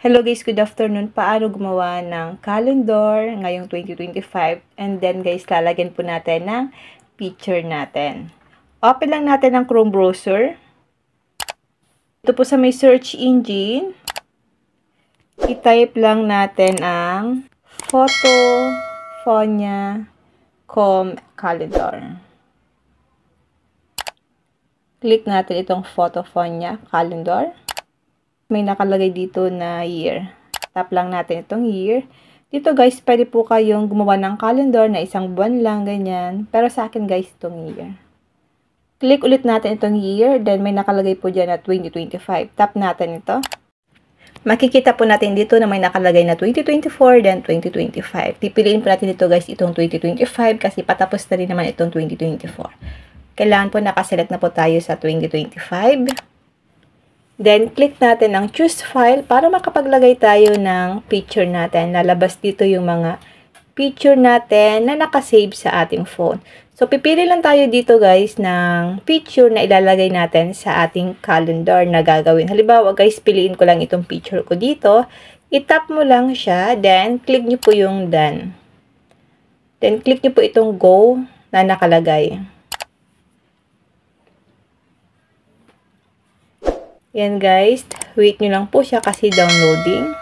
Hello guys, good afternoon. Paano gumawa ng calendar ngayong 2025? And then guys, lalagyan po natin ng picture natin. Open lang natin ang Chrome browser. Ito po sa may search engine. I-type lang natin ang Photofonia.com calendar. Click natin itong Photofonia calendar. May nakalagay dito na year. Tap lang natin itong year. Dito guys, pwede po kayong gumawa ng calendar na isang buwan lang, ganyan. Pero sa akin guys, itong year. Click ulit natin itong year. Then may nakalagay po dyan na 2025. Tap natin ito. Makikita po natin dito na may nakalagay na 2024, then 2025. Pipiliin po natin dito guys, itong 2025 kasi patapos na rin naman itong 2024. Kailangan po nakaselect na po tayo sa 2025. Then, click natin ang choose file para makapaglagay tayo ng picture natin. Lalabas dito yung mga picture natin na nakasave sa ating phone. So, pipili lang tayo dito guys ng picture na ilalagay natin sa ating calendar na gagawin. Halimbawa guys, piliin ko lang itong picture ko dito. I-tap mo lang siya. Then, click nyo po yung done. Then, click nyo po itong go na nakalagay. Yan guys, wait nyo lang po siya kasi downloading.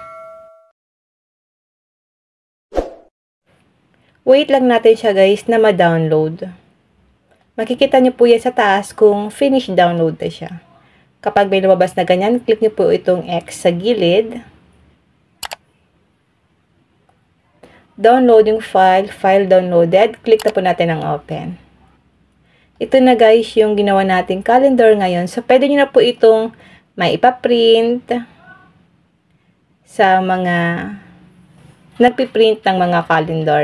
Wait lang natin siya guys na ma-download. Makikita nyo po yan sa taas kung finish download na siya. Kapag may lumabas na ganyan, click nyo po itong X sa gilid. Download yung file downloaded. Click na po natin ang open. Ito na guys yung ginawa nating calendar ngayon. So pwede nyo na po itong may ipaprint sa mga nagpiprint ng mga calendar.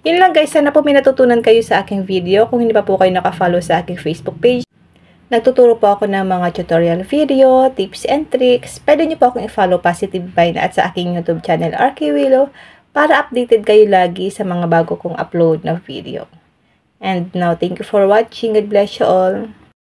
Yun lang guys, sana po may natutunan kayo sa aking video. Kung hindi pa po kayo nakafollow sa aking Facebook page, nagtuturo po ako ng mga tutorial video, tips and tricks. Pwede nyo po akong i-follow Positive Vine at sa aking YouTube channel, RK Willow, para updated kayo lagi sa mga bago kong upload na video. And now, thank you for watching. God bless you all.